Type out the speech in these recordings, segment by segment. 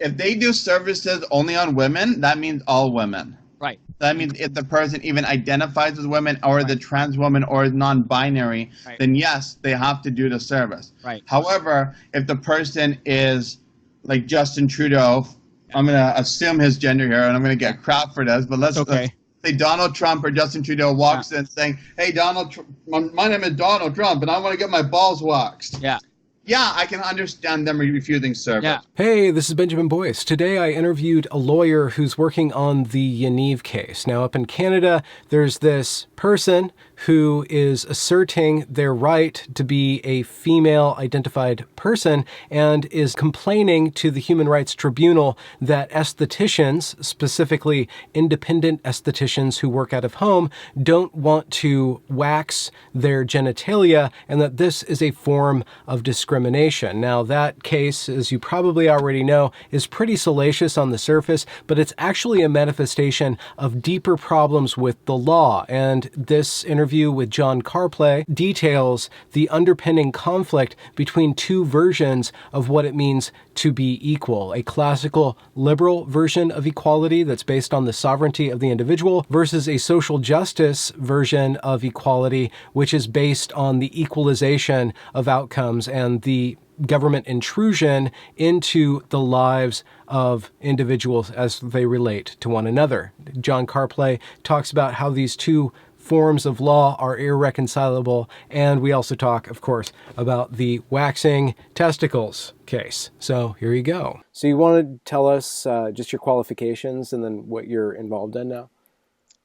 if they do services only on women, that means all women. Right. That means if the person even identifies as women or the Right. trans woman or is non-binary, Right. then yes, they have to do the service. Right. However, if the person is like Justin Trudeau, Yeah. I'm gonna assume his gender here, and I'm gonna Yeah. get crap for this, but That's let's okay. say Donald Trump or Justin Trudeau Yeah. walks in saying, "Hey, my name is Donald Trump, and I want to get my balls waxed." Yeah. Yeah, I can understand them refusing Yeah. service. Hey, this is Benjamin Boyce. Today I interviewed a lawyer who's working on the Yaniv case. Now, up in Canada, there's this person who is asserting their right to be a female identified person and is complaining to the Human Rights Tribunal that estheticians, specifically independent estheticians who work out of home, don't want to wax their genitalia and that this is a form of discrimination. Now, that case, as you probably already know, is pretty salacious on the surface, but it's actually a manifestation of deeper problems with the law. And this interview with John Carpay details the underpinning conflict between two versions of what it means to be equal. A classical liberal version of equality that's based on the sovereignty of the individual versus a social justice version of equality, which is based on the equalization of outcomes and the government intrusion into the lives of individuals as they relate to one another. John Carpay talks about how these two forms of law are irreconcilable, and we also talk, of course, about the waxing testicles case. So here you go. So you want to tell us just your qualifications and then what you're involved in now?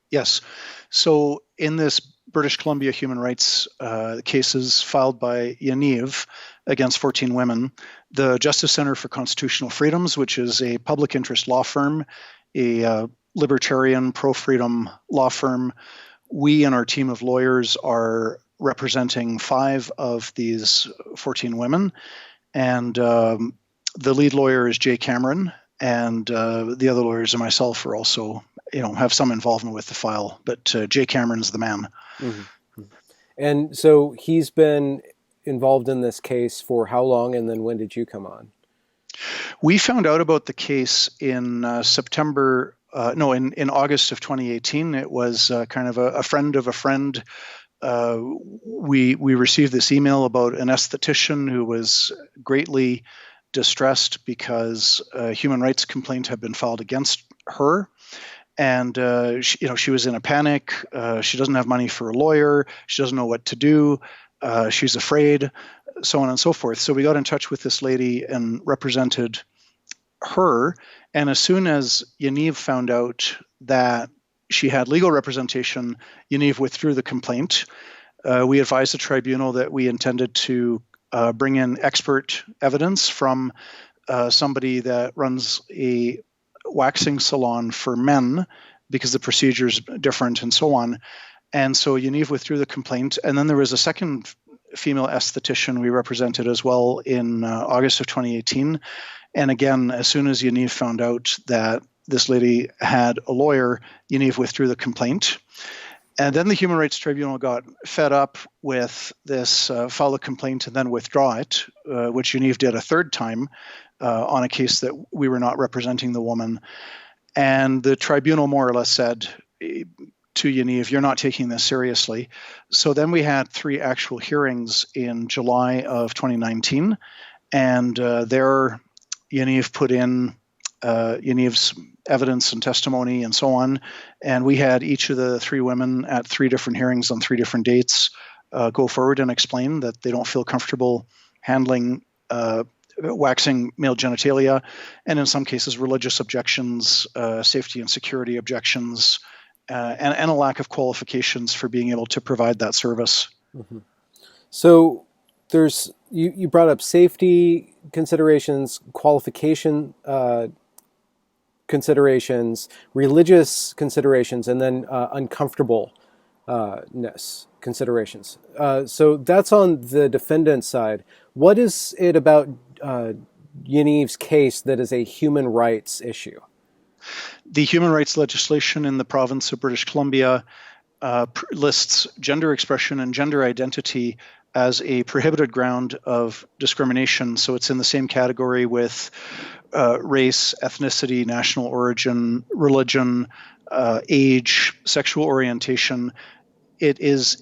Yes. So in this British Columbia human rights cases filed by Yaniv against 14 women, the Justice Center for Constitutional Freedoms, which is a public interest law firm, a libertarian pro-freedom law firm, we and our team of lawyers are representing 5 of these 14 women. And the lead lawyer is Jay Cameron, and the other lawyers and myself are also, have some involvement with the file. But Jay Cameron's the man. Mm-hmm. And so he's been involved in this case for how long, and then when did you come on? We found out about the case in in August of 2018. It was kind of a friend of a friend. We received this email about an esthetician who was greatly distressed because a human rights complaint had been filed against her. And she was in a panic. She doesn't have money for a lawyer. She doesn't know what to do. She's afraid, so on and so forth. So we got in touch with this lady and represented her. And as soon as Yaniv found out that she had legal representation, Yaniv withdrew the complaint. We advised the tribunal that we intended to bring in expert evidence from somebody that runs a waxing salon for men because the procedure is different and so on. And so Yaniv withdrew the complaint. And then there was a second female esthetician we represented as well in August of 2018. And again, as soon as Yaniv found out that this lady had a lawyer, Yaniv withdrew the complaint. And then the Human Rights Tribunal got fed up with this file a complaint and then withdraw it, which Yaniv did a third time on a case that we were not representing the woman. And the tribunal more or less said to Yaniv, you're not taking this seriously. So then we had 3 actual hearings in July of 2019. And there Yaniv put in Yaniv's evidence and testimony and so on. And we had each of the 3 women at 3 different hearings on 3 different dates go forward and explain that they don't feel comfortable handling waxing male genitalia, and in some cases religious objections, safety and security objections, and a lack of qualifications for being able to provide that service. Mm-hmm. So there's you brought up safety considerations, qualification considerations, religious considerations, and then uncomfortableness considerations. So that's on the defendant's side. What is it about Yaniv's case that is a human rights issue? The human rights legislation in the province of British Columbia lists gender expression and gender identity as a prohibited ground of discrimination. So it's in the same category with race, ethnicity, national origin, religion, age, sexual orientation. It is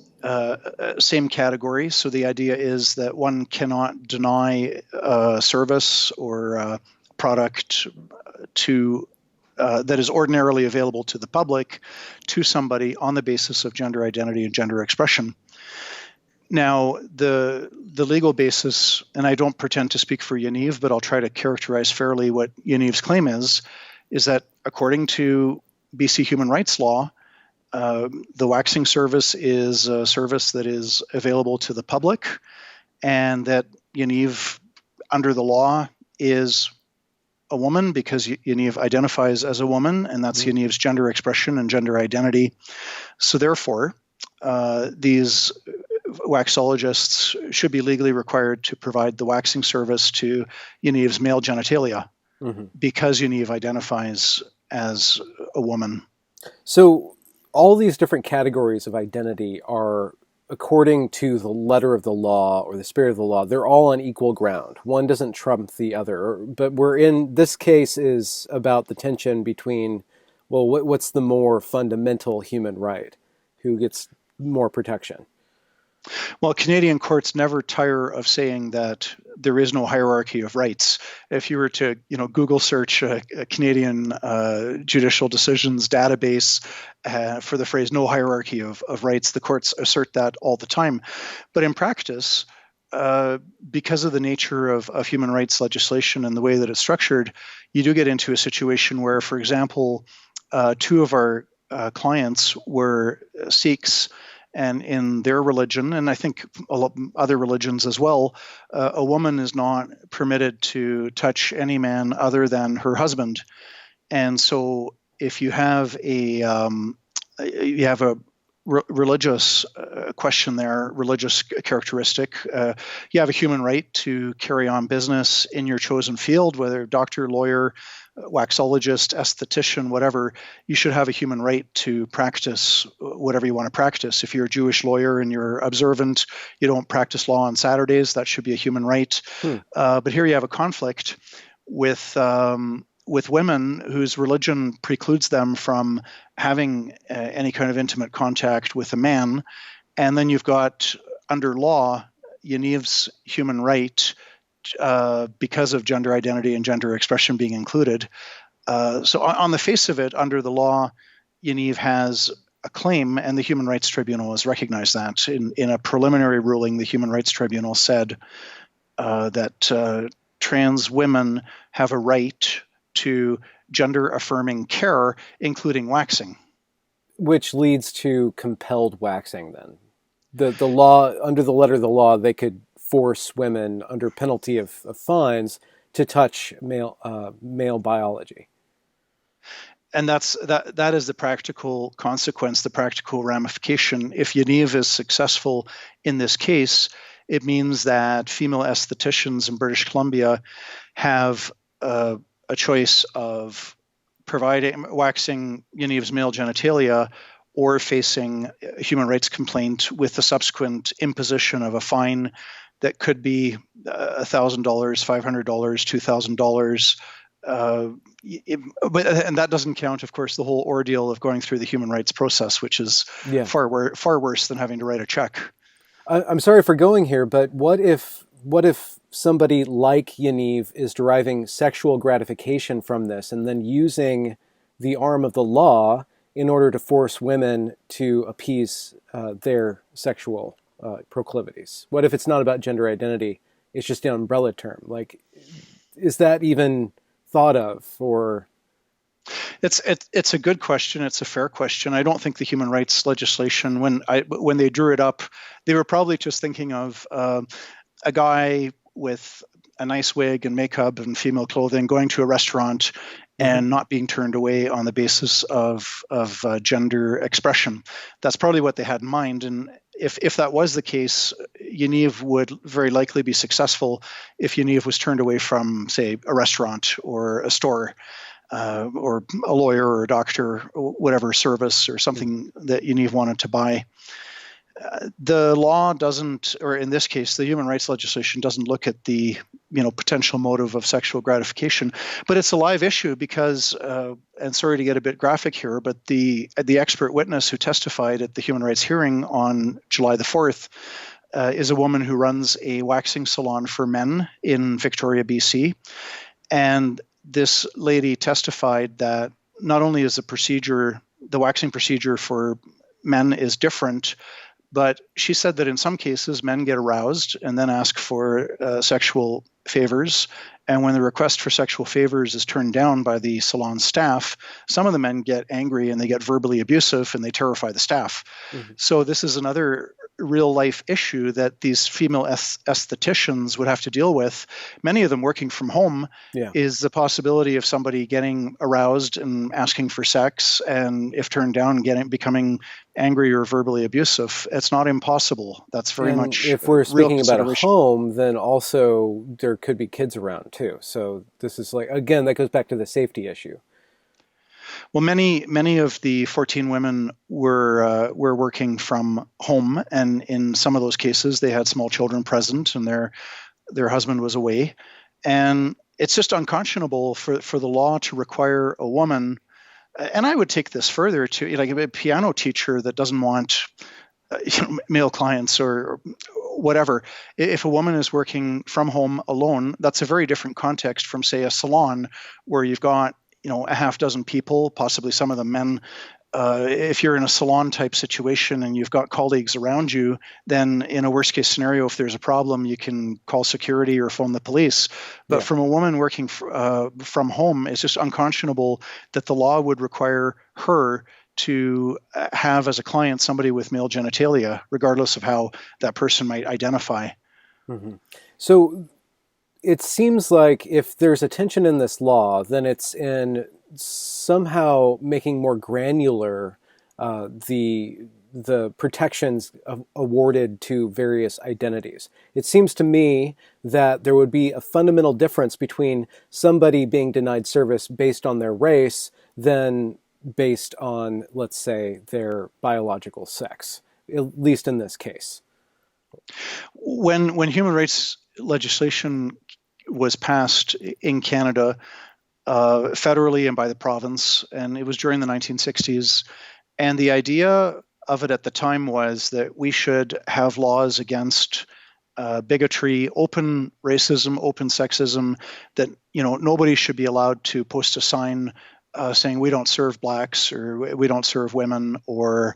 same category. So the idea is that one cannot deny service or product to that is ordinarily available to the public to somebody on the basis of gender identity and gender expression. Now, the legal basis, and I don't pretend to speak for Yaniv, but I'll try to characterize fairly what Yaniv's claim is that according to BC human rights law, the waxing service is a service that is available to the public, and that Yaniv, under the law, is a woman because Yaniv identifies as a woman, and that's Yaniv's gender expression and gender identity. So therefore, these waxologists should be legally required to provide the waxing service to Yaniv's male genitalia because Yaniv identifies as a woman. So all these different categories of identity are, according to the letter of the law or the spirit of the law, they're all on equal ground. One doesn't trump the other. But this case is about the tension between, well, what's the more fundamental human right? Who gets more protection? Well, Canadian courts never tire of saying that there is no hierarchy of rights. If you were to, Google search a Canadian judicial decisions database for the phrase "no hierarchy of rights," the courts assert that all the time. But in practice, because of the nature of human rights legislation and the way that it's structured, you do get into a situation where, for example, two of our clients were Sikhs. And in their religion, and I think a lot other religions as well, a woman is not permitted to touch any man other than her husband. And so, if you have a religious question there, religious characteristic, you have a human right to carry on business in your chosen field, whether doctor, lawyer, waxologist, esthetician, whatever. You should have a human right to practice whatever you want to practice. If you're a Jewish lawyer and you're observant, you don't practice law on Saturdays, that should be a human right. But here you have a conflict with women whose religion precludes them from having any kind of intimate contact with a man. And then you've got, under law, Yaniv's human right because of gender identity and gender expression being included. So on the face of it, under the law, Yaniv has a claim, and the Human Rights Tribunal has recognized that. In a preliminary ruling, the Human Rights Tribunal said that trans women have a right to gender-affirming care, including waxing. Which leads to compelled waxing, then. The law, under the letter of the law, they could force women under penalty of fines to touch male biology. And that is the practical consequence, the practical ramification. If Yaniv is successful in this case, it means that female estheticians in British Columbia have a choice of waxing Yaniv's male genitalia or facing a human rights complaint with the subsequent imposition of a fine that could be $1,000, $500, $2,000. And that doesn't count, of course, the whole ordeal of going through the human rights process, which is far worse than having to write a check. I'm sorry for going here, but what if somebody like Yaniv is deriving sexual gratification from this and then using the arm of the law in order to force women to appease their sexual proclivities? What if it's not about gender identity? It's just an umbrella term. Like, is that even thought of? Or it's a good question. It's a fair question. I don't think the human rights legislation, when they drew it up, they were probably just thinking of a guy with a nice wig and makeup and female clothing going to a restaurant and not being turned away on the basis of gender expression. That's probably what they had in mind. And if that was the case, Yaniv would very likely be successful if Yaniv was turned away from, say, a restaurant or a store. or a lawyer or a doctor, or whatever service or something that Yaniv wanted to buy. The law doesn't, or in this case, the human rights legislation doesn't look at the potential motive of sexual gratification, but it's a live issue because, and sorry to get a bit graphic here, but the expert witness who testified at the human rights hearing on July the 4th is a woman who runs a waxing salon for men in Victoria, BC, and this lady testified that not only is the waxing procedure for men is different, but she said that in some cases, men get aroused and then ask for sexual favors. And when the request for sexual favors is turned down by the salon staff, some of the men get angry and they get verbally abusive and they terrify the staff. Mm-hmm. So this is another real life issue that these female estheticians would have to deal with. Many of them working from home is the possibility of somebody getting aroused and asking for sex, and if turned down, becoming angry or verbally abusive. It's not impossible. That's very much if we're speaking about a home, then also there could be kids around too. So this is again, that goes back to the safety issue. Well, many of the 14 women were working from home, and in some of those cases, they had small children present, and their husband was away. And it's just unconscionable for the law to require a woman. And I would take this further to a piano teacher that doesn't want male clients or whatever. If a woman is working from home alone, that's a very different context from, say, a salon where you've got a half dozen people, possibly some of them men. If you're in a salon type situation and you've got colleagues around you, then in a worst case scenario, if there's a problem, you can call security or phone the police. But from a woman working from home, it's just unconscionable that the law would require her to have as a client somebody with male genitalia, regardless of how that person might identify. Mm-hmm. So it seems like if there's a tension in this law, then it's in somehow making more granular the protections awarded to various identities. It seems to me that there would be a fundamental difference between somebody being denied service based on their race than based on, let's say, their biological sex, at least in this case. When human rights legislation was passed in Canada, federally and by the province, and it was during the 1960s. And the idea of it at the time was that we should have laws against bigotry, open racism, open sexism, that nobody should be allowed to post a sign saying we don't serve blacks or we don't serve women, or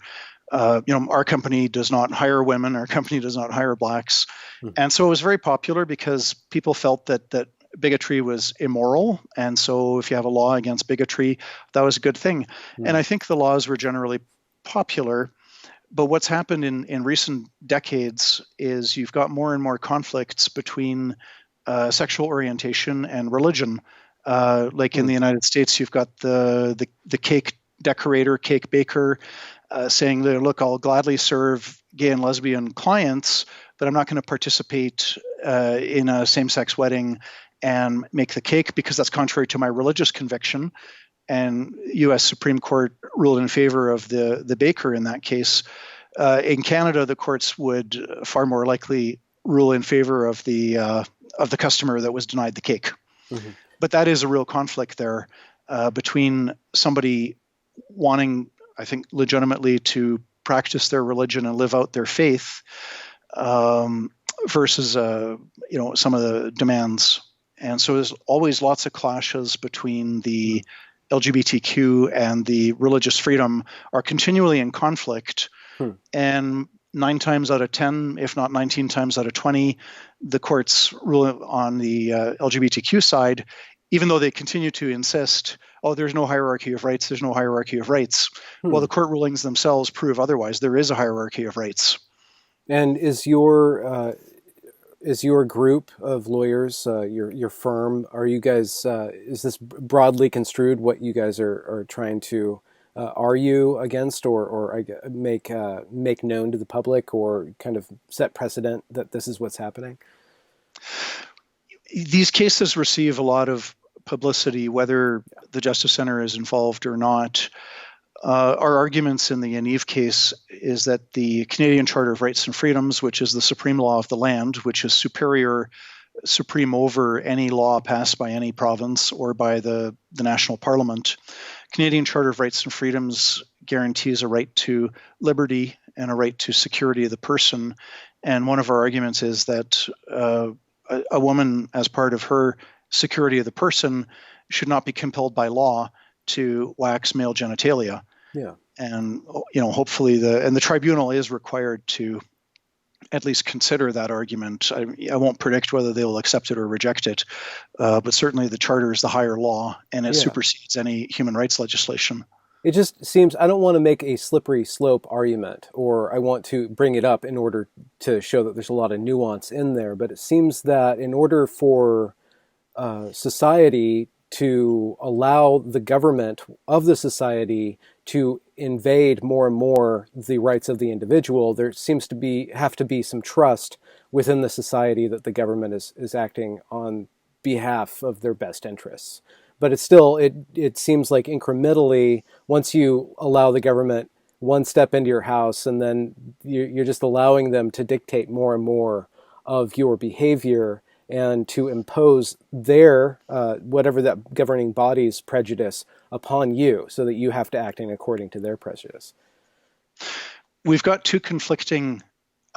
our company does not hire women, our company does not hire blacks. Mm-hmm. And so it was very popular because people felt that bigotry was immoral. And so if you have a law against bigotry, that was a good thing. Mm-hmm. And I think the laws were generally popular. But what's happened in recent decades is you've got more and more conflicts between sexual orientation and religion. In the United States, you've got the cake decorator, cake baker, saying, look, I'll gladly serve gay and lesbian clients, but I'm not going to participate in a same-sex wedding and make the cake because that's contrary to my religious conviction. And U.S. Supreme Court ruled in favor of the baker in that case. In Canada, the courts would far more likely rule in favor of the customer that was denied the cake. Mm-hmm. But that is a real conflict there between somebody wanting, I think, legitimately to practice their religion and live out their faith versus, some of the demands. And so there's always lots of clashes between the LGBTQ and the religious freedom are continually in conflict. And 9 times out of 10, if not 19 times out of 20, the courts rule on the LGBTQ side, even though they continue to insist, there's no hierarchy of rights, there's no hierarchy of rights. Well, the court rulings themselves prove otherwise. There is a hierarchy of rights. And is your group of lawyers, your firm, are you guys, is this broadly construed what you guys are trying to argue against or make known to the public, or kind of set precedent that this is what's happening? These cases receive a lot of publicity, whether the Justice Center is involved or not. Our arguments in the Yaniv case is that the Canadian Charter of Rights and Freedoms, which is the supreme law of the land, which is supreme over any law passed by any province or by the National Parliament. Canadian Charter of Rights and Freedoms guarantees a right to liberty and a right to security of the person. And one of our arguments is that a woman, as part of her security of the person, should not be compelled by law to wax male genitalia. Yeah. And hopefully the tribunal is required to at least consider that argument. I won't predict whether they will accept it or reject it, but certainly the charter is the higher law, and it supersedes any human rights legislation. It just seems, I don't want to make a slippery slope argument, or I want to bring it up in order to show that there's a lot of nuance in there, but it seems that in order for society to allow the government of the society to invade more and more the rights of the individual, there seems to have to be some trust within the society that the government is acting on behalf of their best interests. But it's still, it seems like incrementally, once you allow the government one step into your house, and then you're just allowing them to dictate more and more of your behavior and to impose their, whatever that governing body's prejudice upon you, so that you have to act in according to their prejudice. We've got two conflicting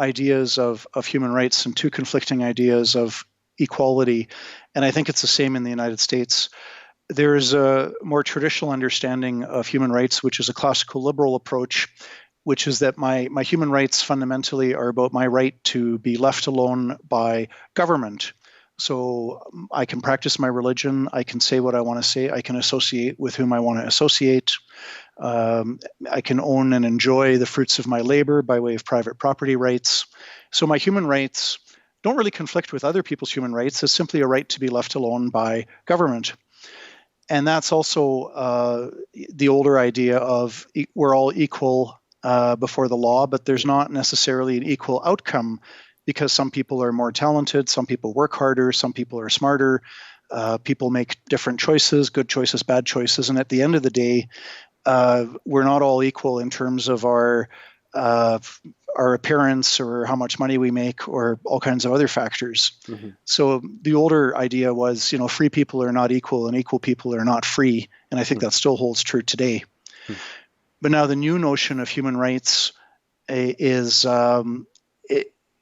ideas of human rights and two conflicting ideas of equality, and I think it's the same in the United States. There is a more traditional understanding of human rights, which is a classical liberal approach, which is that my human rights fundamentally are about my right to be left alone by government. So I can practice my religion, I can say what I want to say, I can associate with whom I want to associate, I can own and enjoy the fruits of my labor by way of private property rights. So my human rights don't really conflict with other people's human rights. It's simply a right to be left alone by government. And that's also the older idea of we're all equal before the law, but there's not necessarily an equal outcome, because some people are more talented, some people work harder, some people are smarter, people make different choices, good choices, bad choices. And at the end of the day, we're not all equal in terms of our appearance or how much money we make or all kinds of other factors. Mm-hmm. So the older idea was, free people are not equal and equal people are not free. And I think that still holds true today. Mm-hmm. But now the new notion of human rights is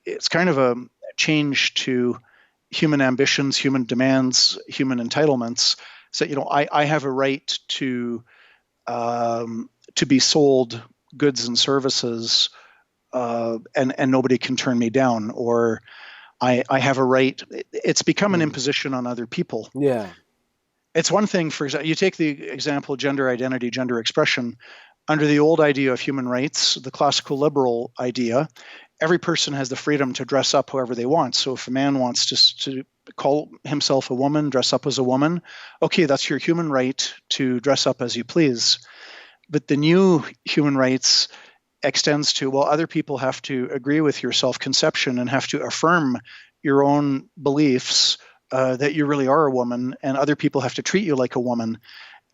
it's kind of a change to human ambitions, human demands, human entitlements. So, I have a right to be sold goods and services, and nobody can turn me down, or I have a right. It's become an imposition on other people. Yeah. It's one thing, for example, you take the example gender identity, gender expression. Under the old idea of human rights, the classical liberal idea, every person has the freedom to dress up however they want. So if a man wants to call himself a woman, dress up as a woman, okay, that's your human right to dress up as you please. But the new human rights extends to, well, other people have to agree with your self-conception and have to affirm your own beliefs that you really are a woman, and other people have to treat you like a woman.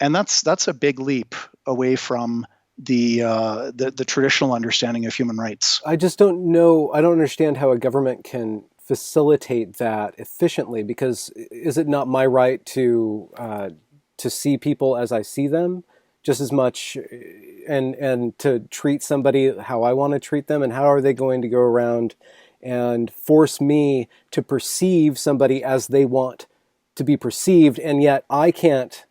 And that's a big leap away from the traditional understanding of human rights. I just don't know. I don't understand how a government can facilitate that efficiently, because is it not my right to see people as I see them just as much, and to treat somebody how I want to treat them? And how are they going to go around and force me to perceive somebody as they want to be perceived, and yet I can't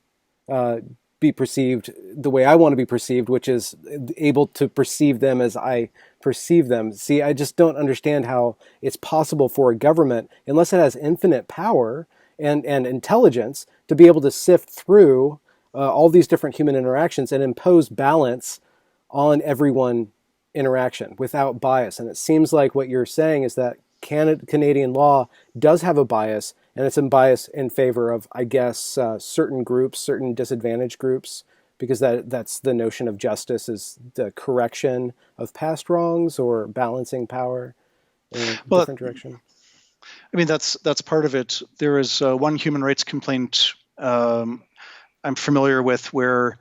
be perceived the way I want to be perceived, which is able to perceive them as I perceive them? See, I just don't understand how it's possible for a government, unless it has infinite power and intelligence, to be able to sift through all these different human interactions and impose balance on everyone interaction without bias. And it seems like what you're saying is that Canadian law does have a bias, and it's a bias in favor of, I guess, certain groups, certain disadvantaged groups, because that's the notion of justice, is the correction of past wrongs or balancing power in a different direction. I mean, that's part of it. There is one human rights complaint I'm familiar with where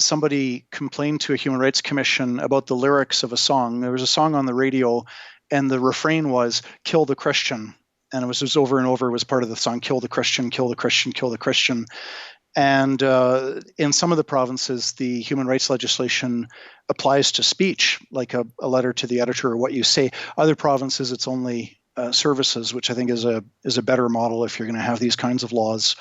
somebody complained to a Human Rights Commission about the lyrics of a song. There was a song on the radio, and the refrain was "Kill the Christian," and it was just over and over. It was part of the song "Kill the Christian, kill the Christian, kill the Christian." And in some of the provinces, the human rights legislation applies to speech, like a letter to the editor or what you say. Other provinces, it's only services, which I think is a better model if you're going to have these kinds of laws.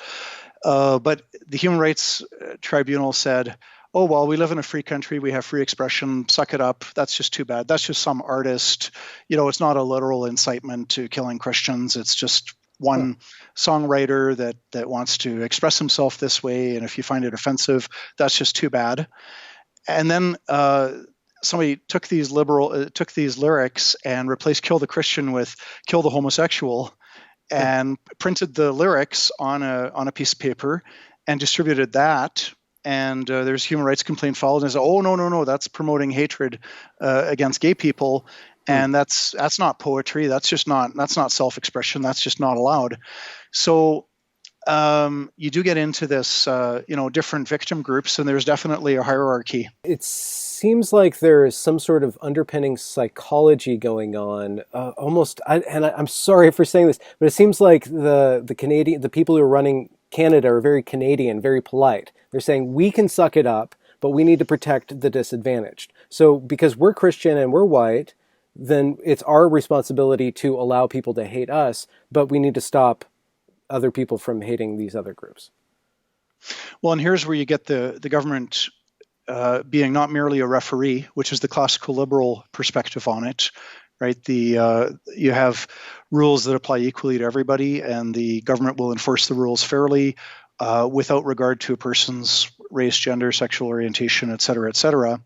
But the Human Rights Tribunal said, "Oh, well, we live in a free country. We have free expression. Suck it up. That's just too bad. That's just some artist. It's not a literal incitement to killing Christians. It's just one songwriter that wants to express himself this way. And if you find it offensive, that's just too bad." And then somebody took these lyrics and replaced "Kill the Christian" with "Kill the homosexual," and printed the lyrics on a piece of paper and distributed that. And there's a human rights complaint filed, and they said, "Oh, no, that's promoting hatred against gay people, and that's not poetry. That's not self-expression. That's just not allowed." So you do get into this, different victim groups, and there's definitely a hierarchy. It seems like there is some sort of underpinning psychology going on. I'm sorry for saying this, but it seems like the people who are running Canada are very Canadian, very polite. They're saying we can suck it up, but we need to protect the disadvantaged. So because we're Christian and we're white, then it's our responsibility to allow people to hate us, but we need to stop other people from hating these other groups. Well, and here's where you get the government being not merely a referee, which is the classical liberal perspective on it, right? You have rules that apply equally to everybody, and the government will enforce the rules fairly without regard to a person's race, gender, sexual orientation, et cetera, et cetera.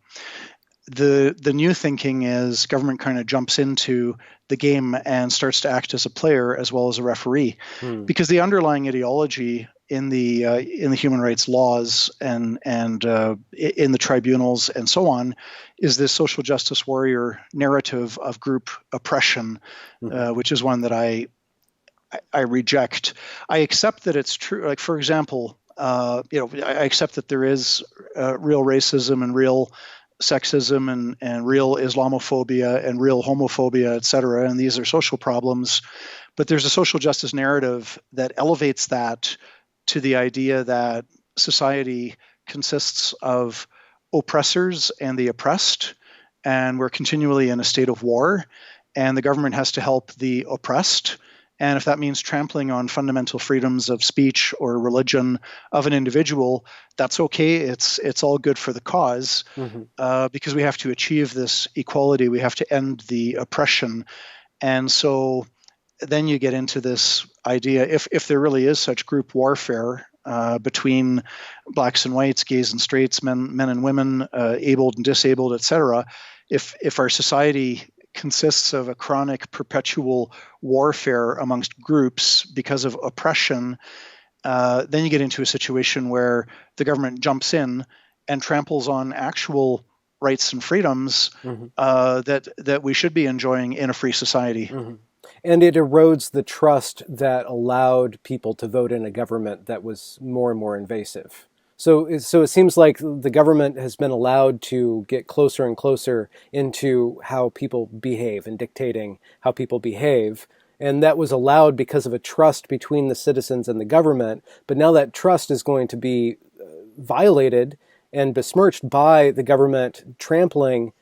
The new thinking is government kind of jumps into the game and starts to act as a player as well as a referee, because the underlying ideology in the human rights laws and in the tribunals and so on is this social justice warrior narrative of group oppression, which is one that I reject. I accept that it's true. Like, for example, I accept that there is real racism and real sexism and real Islamophobia and real homophobia, et cetera, and these are social problems. But there's a social justice narrative that elevates that to the idea that society consists of oppressors and the oppressed, and we're continually in a state of war, and the government has to help the oppressed. And if that means trampling on fundamental freedoms of speech or religion of an individual, that's okay. It's all good for the cause, because we have to achieve this equality. We have to end the oppression. And so then you get into this idea, if there really is such group warfare between blacks and whites, gays and straights, men and women, abled and disabled, et cetera, if our society consists of a chronic perpetual warfare amongst groups because of oppression, then you get into a situation where the government jumps in and tramples on actual rights and freedoms that we should be enjoying in a free society. And it erodes the trust that allowed people to vote in a government that was more and more invasive. So it seems like the government has been allowed to get closer and closer into how people behave and dictating how people behave. And that was allowed because of a trust between the citizens and the government. But now that trust is going to be violated and besmirched by the government trampling,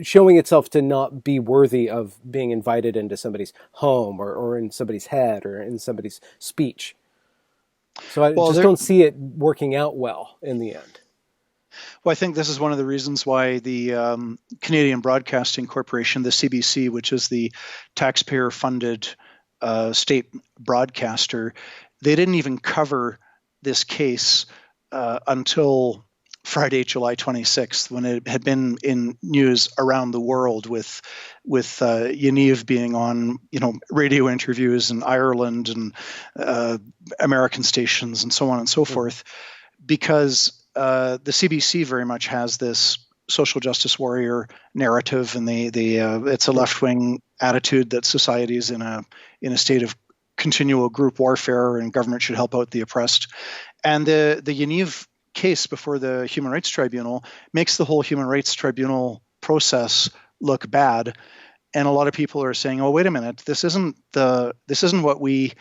showing itself to not be worthy of being invited into somebody's home or in somebody's head or in somebody's speech. So I don't see it working out well in the end. Well, I think this is one of the reasons why the Canadian Broadcasting Corporation, the CBC, which is the taxpayer-funded state broadcaster, they didn't even cover this case until Friday, July 26th, when it had been in news around the world with Yaniv being on, radio interviews in Ireland and American stations and so on and so forth, because the CBC very much has this social justice warrior narrative, and it's a left-wing attitude that society is in a state of continual group warfare and government should help out the oppressed. And the Yaniv case before the Human Rights Tribunal makes the whole Human Rights Tribunal process look bad. And a lot of people are saying, "Oh, wait a minute, this isn't what we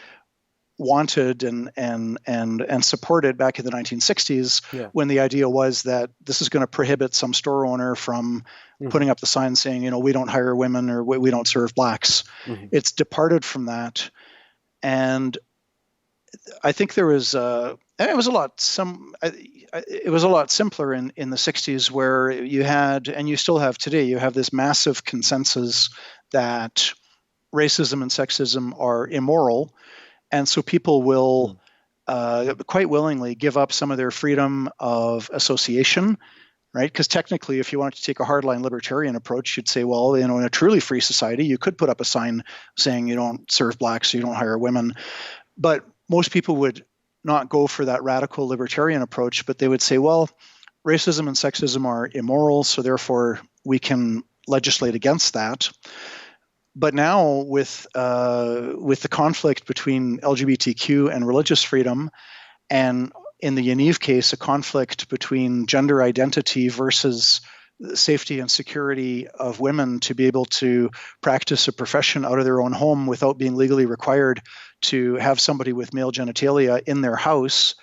wanted and supported back in the 1960s, when the idea was that this is going to prohibit some store owner from putting up the sign saying, we don't hire women or we don't serve blacks." It's departed from that. And I think it was a lot simpler in the 60s, where you had, and you still have today, you have this massive consensus that racism and sexism are immoral. And so people will quite willingly give up some of their freedom of association, right? Because technically, if you wanted to take a hardline libertarian approach, you'd say, well, in a truly free society, you could put up a sign saying you don't serve blacks, you don't hire women. But most people would not go for that radical libertarian approach, but they would say, well, racism and sexism are immoral, so therefore we can legislate against that. But now with the conflict between LGBTQ and religious freedom, and in the Yaniv case, a conflict between gender identity versus the safety and security of women to be able to practice a profession out of their own home without being legally required to have somebody with male genitalia in their house,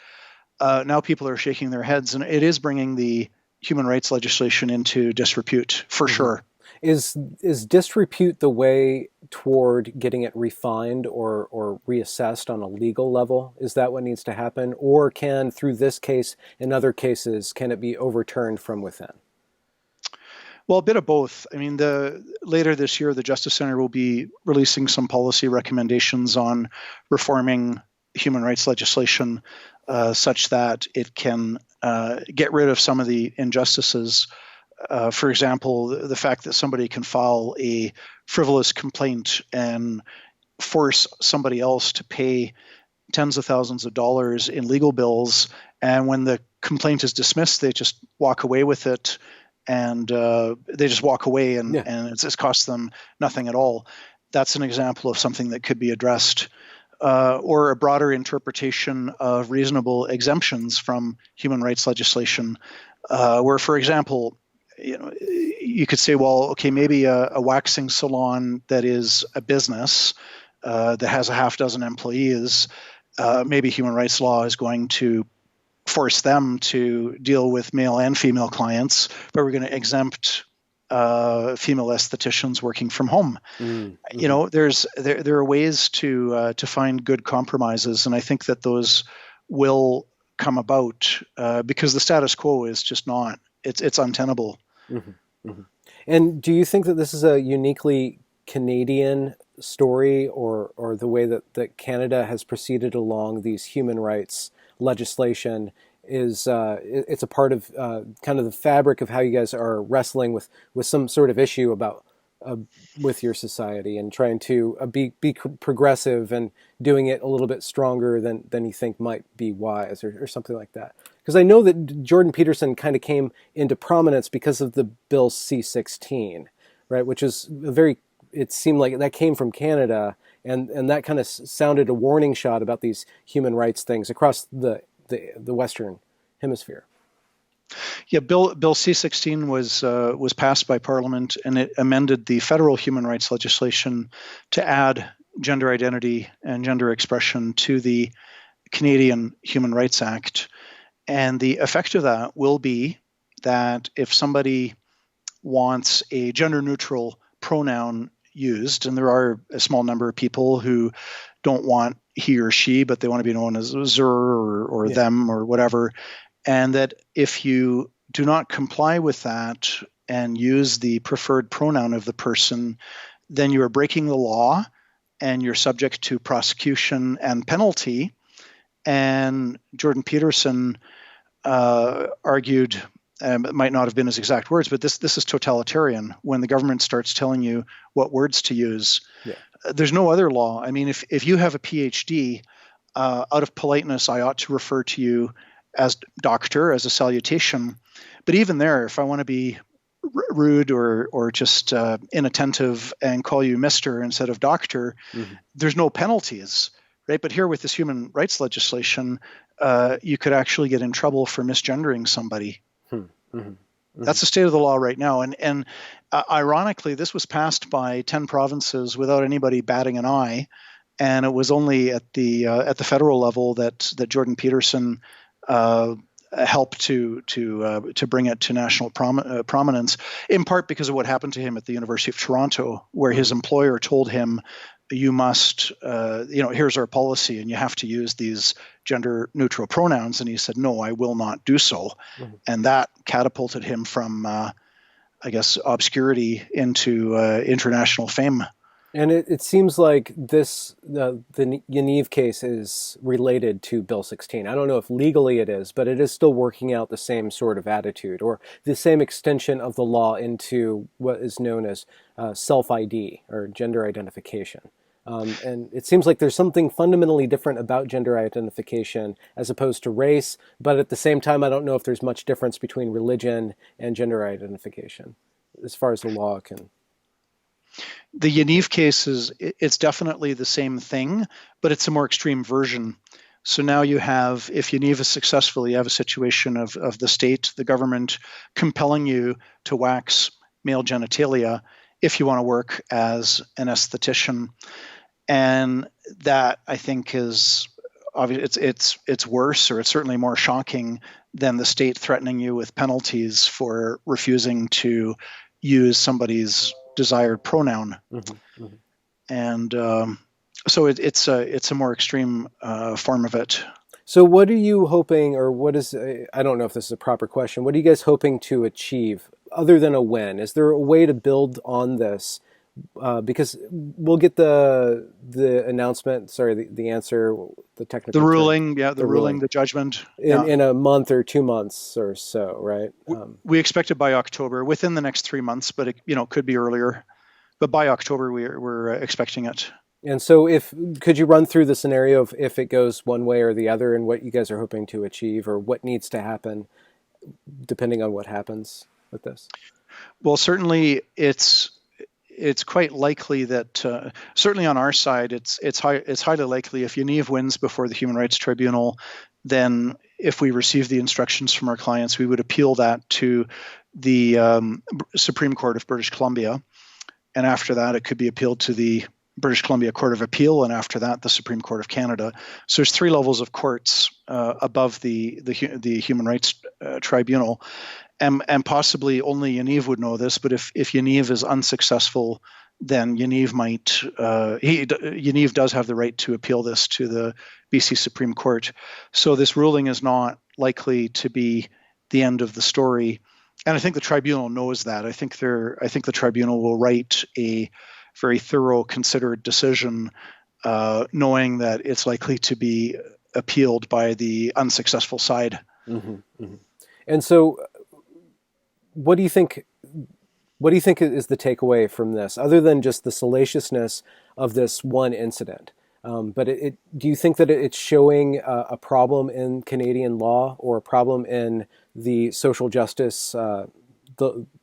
now people are shaking their heads, and it is bringing the human rights legislation into disrepute, for sure. Is disrepute the way toward getting it refined or reassessed on a legal level? Is that what needs to happen? Or can, through this case and other cases, can it be overturned from within? Well, a bit of both. I mean, later this year, the Justice Center will be releasing some policy recommendations on reforming human rights legislation such that it can get rid of some of the injustices. For example, the fact that somebody can file a frivolous complaint and force somebody else to pay tens of thousands of dollars in legal bills, and when the complaint is dismissed, they just walk away with it, and they just walk away, and it's cost them nothing at all. That's an example of something that could be addressed. Or a broader interpretation of reasonable exemptions from human rights legislation, where, for example, you could say, well, okay, maybe a waxing salon that is a business that has a half dozen employees, maybe human rights law is going to force them to deal with male and female clients, but we're going to exempt female estheticians working from home. Mm-hmm. There are ways to find good compromises, and I think that those will come about because the status quo is just not. It's untenable. Mm-hmm. Mm-hmm. And do you think that this is a uniquely Canadian story, or the way that Canada has proceeded along these human rights legislation is it's a part of kind of the fabric of how you guys are wrestling with some sort of issue about with your society and trying to be progressive and doing it a little bit stronger than you think might be wise, or something like that? Because I know that Jordan Peterson kind of came into prominence because of the Bill C-16, right? Which is it seemed like that came from Canada, and that kind of sounded a warning shot about these human rights things across the Western Hemisphere. Yeah, Bill C-16 was passed by Parliament, and it amended the federal human rights legislation to add gender identity and gender expression to the Canadian Human Rights Act. And the effect of that will be that if somebody wants a gender-neutral pronoun used, and there are a small number of people who don't want he or she, but they want to be known as zer or them or whatever, and that if you do not comply with that and use the preferred pronoun of the person, then you are breaking the law and you're subject to prosecution and penalty. And Jordan Peterson argued, it might not have been his exact words, but this is totalitarian. When the government starts telling you what words to use, there's no other law. I mean, if you have a PhD, out of politeness, I ought to refer to you as doctor, as a salutation. But even there, if I want to be rude or just inattentive and call you Mr. instead of doctor, there's no penalties, right? But here with this human rights legislation, you could actually get in trouble for misgendering somebody. That's the state of the law right now. And ironically, this was passed by 10 provinces without anybody batting an eye. And it was only at the federal level that Jordan Peterson helped to bring it to national prominence, in part because of what happened to him at the University of Toronto, where his employer told him, you must, here's our policy, and you have to use these gender neutral pronouns. And he said, no, I will not do so. And that catapulted him from, obscurity into international fame. And it seems like the Yaniv case is related to Bill 16. I don't know if legally it is, but it is still working out the same sort of attitude, or the same extension of the law into what is known as self-ID, or gender identification. And it seems like there's something fundamentally different about gender identification as opposed to race, but at the same time, I don't know if there's much difference between religion and gender identification, as far as the law can. The Yaniv case it's definitely the same thing, but it's a more extreme version. So now you have, if Yaniv is successful, you have a situation of the state, the government, compelling you to wax male genitalia if you want to work as an esthetician. And that, I think, is obvious. It's worse, or it's certainly more shocking than the state threatening you with penalties for refusing to use somebody's desired pronoun. And so it's a more extreme form of it. So what are you hoping, or I don't know if this is a proper question, what are you guys hoping to achieve other than a win? Is there a way to build on this? Because we'll get the announcement, the answer, the technical the ruling, term, the ruling, the judgment in a month or 2 months or so, right? We expect it by October, within the next 3 months, but it could be earlier. But by October, we're expecting it. And so, could you run through the scenario of if it goes one way or the other, and what you guys are hoping to achieve, or what needs to happen, depending on what happens with this? Well, certainly it's quite likely that certainly on our side, it's highly likely if Yaniv wins before the Human Rights Tribunal, then if we receive the instructions from our clients, we would appeal that to the Supreme Court of British Columbia, and after that, it could be appealed to the British Columbia Court of Appeal, and after that, the Supreme Court of Canada. So there's 3 levels of courts above the Human Rights Tribunal. And possibly only Yaniv would know this, but if Yaniv is unsuccessful, then Yaniv Yaniv does have the right to appeal this to the BC Supreme Court. So this ruling is not likely to be the end of the story, and I think the tribunal knows that. I think the tribunal will write a very thorough, considered decision, knowing that it's likely to be appealed by the unsuccessful side. And so, what do you think is the takeaway from this, other than just the salaciousness of this one incident? But do you think that it's showing a problem in Canadian law, or a problem in the social justice,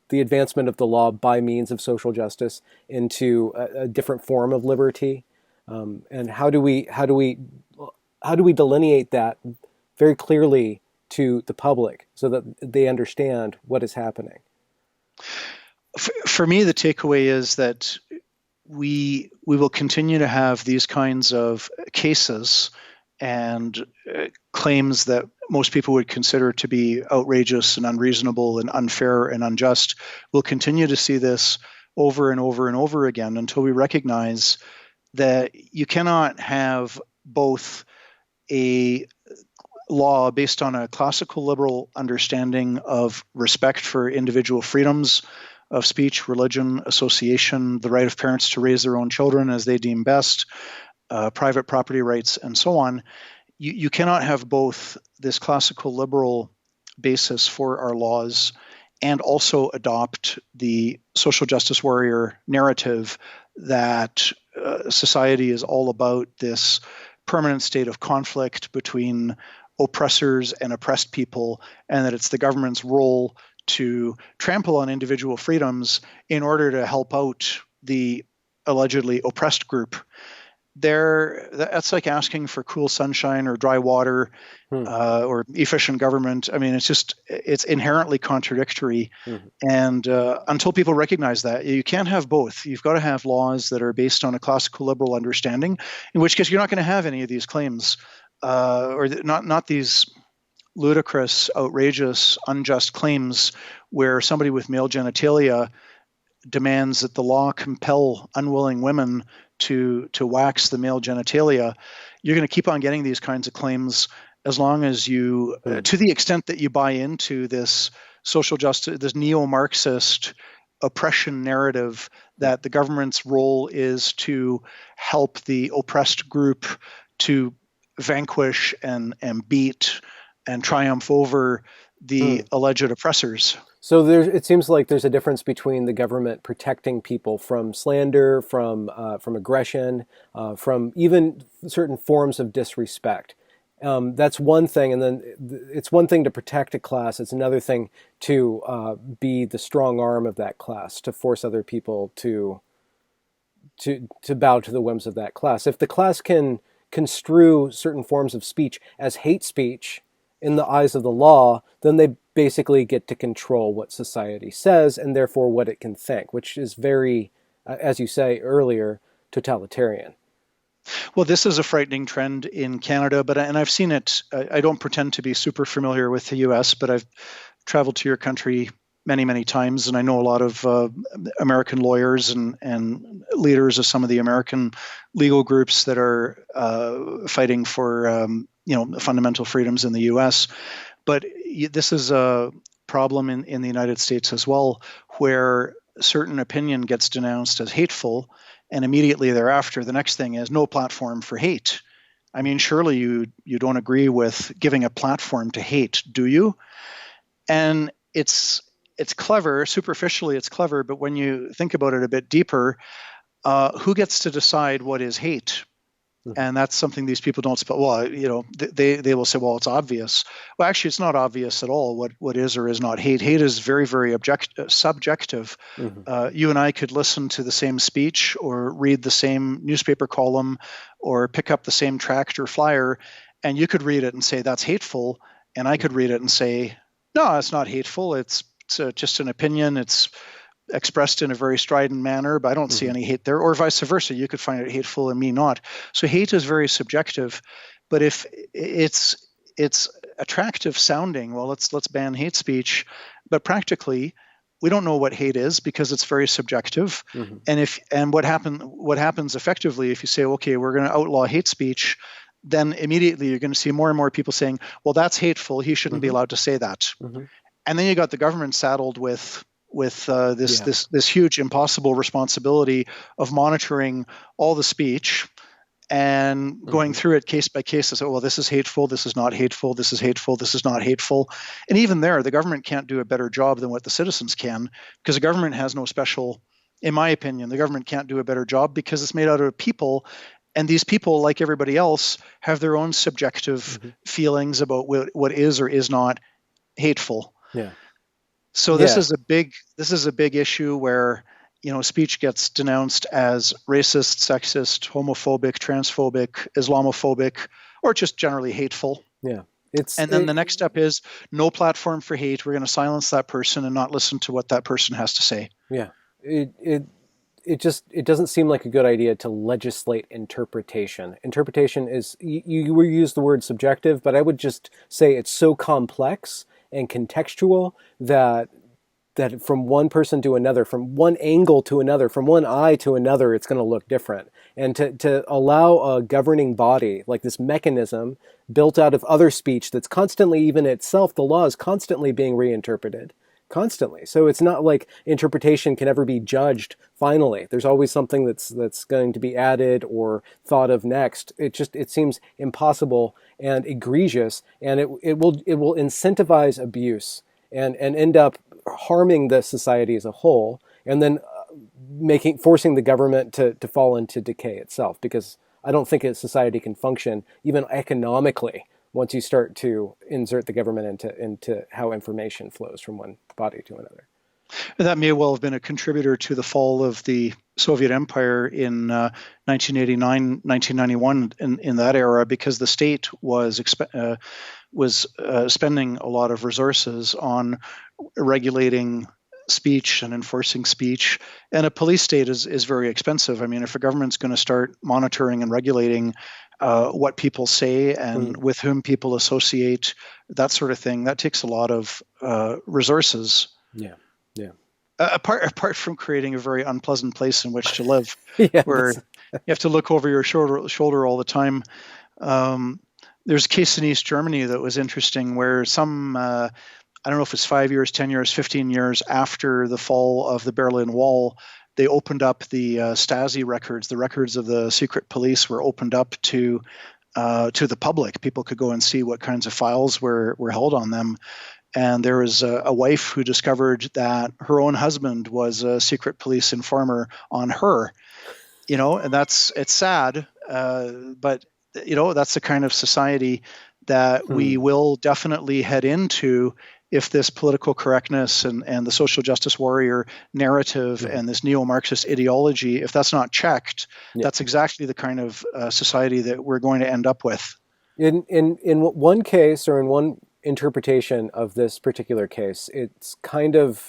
the advancement of the law by means of social justice into a different form of liberty? And how do we delineate that very clearly to the public so that they understand what is happening? For me, the takeaway is that we will continue to have these kinds of cases and claims that most people would consider to be outrageous and unreasonable and unfair and unjust. We'll continue to see this over and over and over again until we recognize that you cannot have both a law based on a classical liberal understanding of respect for individual freedoms of speech, religion, association, the right of parents to raise their own children as they deem best, private property rights, and so on. You cannot have both this classical liberal basis for our laws and also adopt the social justice warrior narrative that society is all about this permanent state of conflict between oppressors and oppressed people, and that it's the government's role to trample on individual freedoms in order to help out the allegedly oppressed group. that's like asking for cool sunshine or dry water Hmm. or efficient government. I mean, it's inherently contradictory. Hmm. And until people recognize that, you can't have both. You've got to have laws that are based on a classical liberal understanding, in which case you're not going to have any of these claims, or not these ludicrous, outrageous, unjust claims where somebody with male genitalia demands that the law compel unwilling women to wax the male genitalia. You're going to keep on getting these kinds of claims as long as you, to the extent that you buy into this social justice, this neo-Marxist oppression narrative that the government's role is to help the oppressed group to vanquish and beat and triumph over the alleged oppressors. So it seems like there's a difference between the government protecting people from slander, from aggression, from even certain forms of disrespect. That's one thing, and then it's one thing to protect a class. It's another thing to be the strong arm of that class, to force other people to bow to the whims of that class. If the class can construe certain forms of speech as hate speech in the eyes of the law, then they basically get to control what society says and therefore what it can think, which is very, as you say earlier, totalitarian. Well, this is a frightening trend in Canada, and I've seen it. I don't pretend to be super familiar with the U.S., but I've traveled to your country many, many times, and I know a lot of American lawyers and leaders of some of the American legal groups that are fighting for fundamental freedoms in the U.S. But this is a problem in the United States as well, where certain opinion gets denounced as hateful, and immediately thereafter, the next thing is no platform for hate. I mean, surely you don't agree with giving a platform to hate, do you? And it's clever. Superficially, it's clever, but when you think about it a bit deeper, who gets to decide what is hate? And that's something these people don't spell. Well, they will say, well, it's obvious. Well, actually, it's not obvious at all what is or is not hate. Hate is very, very subjective. You and I could listen to the same speech or read the same newspaper column or pick up the same tract or flyer, and you could read it and say, that's hateful. And I could read it and say, no, it's not hateful. It's just an opinion. It's expressed in a very strident manner, but I don't see any hate there, or vice versa. You could find it hateful and me not. So hate is very subjective, but if it's attractive sounding, well, let's ban hate speech, but practically we don't know what hate is because it's very subjective. And what happens effectively if you say, okay, we're going to outlaw hate speech, then immediately you're going to see more and more people saying, well, that's hateful. He shouldn't be allowed to say that. And then you got the government saddled with this huge impossible responsibility of monitoring all the speech and going through it case by case to say, well, this is hateful, this is not hateful, this is hateful, this is not hateful. And even there, the government can't do a better job than what the citizens can, because the government has no special, in my opinion, the government can't do a better job because it's made out of people. And these people, like everybody else, have their own subjective feelings about what is or is not hateful. Yeah. So this is a big issue where speech gets denounced as racist, sexist, homophobic, transphobic, Islamophobic, or just generally hateful. Yeah. The next step is no platform for hate. We're going to silence that person and not listen to what that person has to say. Yeah. It doesn't seem like a good idea to legislate interpretation. Interpretation is, you use the word subjective, but I would just say it's so complex and contextual that from one person to another, from one angle to another, from one eye to another, it's going to look different. And to allow a governing body, like this mechanism built out of other speech that's constantly, even itself, the law is constantly being reinterpreted. Constantly. So it's not like interpretation can ever be judged finally. There's always something that's going to be added or thought of next. It seems impossible and egregious, and it will incentivize abuse and end up harming the society as a whole, and then forcing the government to fall into decay itself, because I don't think a society can function even economically once you start to insert the government into how information flows from one body to another. That may well have been a contributor to the fall of the Soviet Empire in 1989, 1991, in that era, because the state was spending a lot of resources on regulating speech and enforcing speech. And a police state is very expensive. I mean, if a government's going to start monitoring and regulating what people say and with whom people associate, that sort of thing, that takes a lot of resources. Yeah. Apart from creating a very unpleasant place in which to live, Yeah, where you have to look over your shoulder all the time. There's a case in East Germany that was interesting where some, I don't know if it's 5 years, 10 years, 15 years after the fall of the Berlin Wall, they opened up the Stasi records. The records of the secret police were opened up to the public. People could go and see what kinds of files were held on them. And there was a wife who discovered that her own husband was a secret police informer on her, and it's sad, but, that's the kind of society that we will definitely head into if this political correctness and the social justice warrior narrative and this neo-Marxist ideology, if that's not checked, that's exactly the kind of society that we're going to end up with. In one case, or in one interpretation of this particular case, it's kind of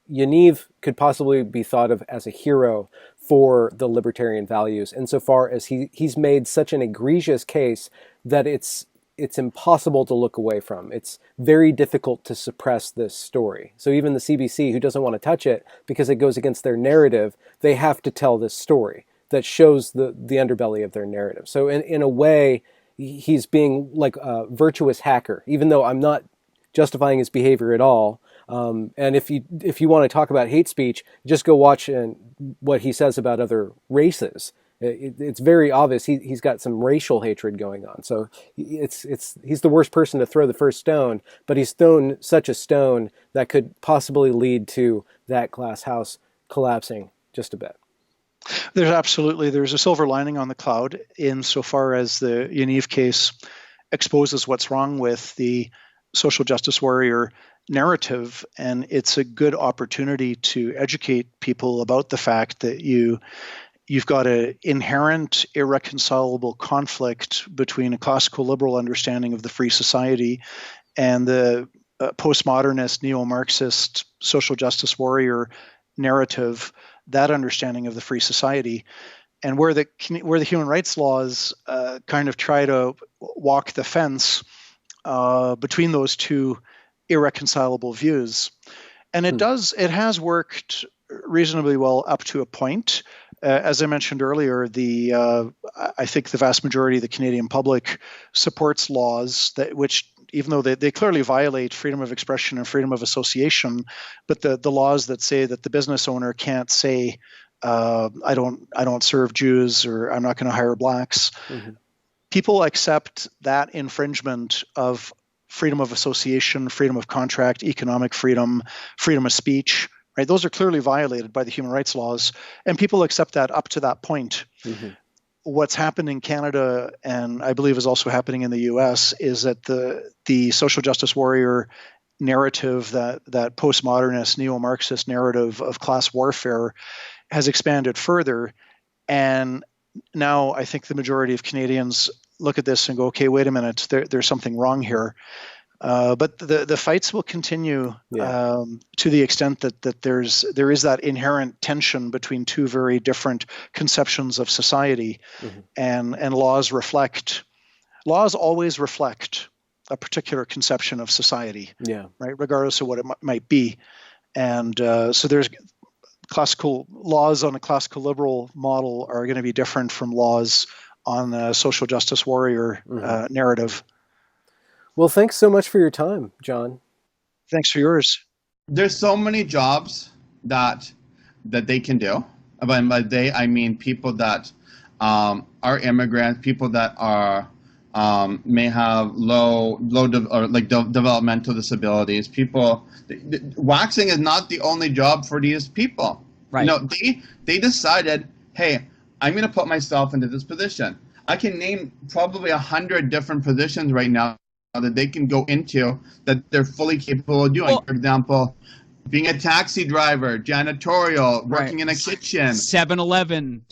Yaniv could possibly be thought of as a hero for the libertarian values, insofar as he's made such an egregious case that it's impossible to look away from. It's very difficult to suppress this story. So even the CBC, who doesn't want to touch it because it goes against their narrative, they have to tell this story that shows the underbelly of their narrative. So in a way, he's being like a virtuous hacker, even though I'm not justifying his behavior at all. And if you want to talk about hate speech, just go watch what he says about other races. It's very obvious he's got some racial hatred going on. So he's the worst person to throw the first stone, but he's thrown such a stone that could possibly lead to that glass house collapsing just a bit. There's a silver lining on the cloud insofar as the Yaniv case exposes what's wrong with the social justice warrior narrative, and it's a good opportunity to educate people about the fact that you've got an inherent irreconcilable conflict between a classical liberal understanding of the free society and the postmodernist neo-Marxist social justice warrior narrative, that understanding of the free society, and where the human rights laws kind of try to walk the fence between those two irreconcilable views. And it has worked reasonably well up to a point. As I mentioned earlier, I think the vast majority of the Canadian public supports laws which, even though they clearly violate freedom of expression and freedom of association, but the laws that say that the business owner can't say, I don't serve Jews, or I'm not going to hire blacks. People accept that infringement of freedom of association, freedom of contract, economic freedom, freedom of speech, right? Those are clearly violated by the human rights laws, and people accept that up to that point. What's happened in Canada, and I believe is also happening in the US, is that the social justice warrior narrative, that postmodernist neo-Marxist narrative of class warfare, has expanded further. And now I think the majority of Canadians look at this and go, okay, wait a minute, there's something wrong here. But the fights will continue to the extent that there is that inherent tension between two very different conceptions of society, and laws always reflect a particular conception of society, right, regardless of what it might be. And so there's classical laws on a classical liberal model are going to be different from laws on a social justice warrior narrative. Well, thanks so much for your time, John. Thanks for yours. There's so many jobs that they can do. By they, I mean people that are immigrants, people that are may have developmental disabilities. People, waxing is not the only job for these people. Right. They decided, hey, I'm going to put myself into this position. I can name probably 100 different positions right now that they can go into that they're fully capable of doing. For example, being a taxi driver, janitorial, working in a kitchen, 7-Eleven.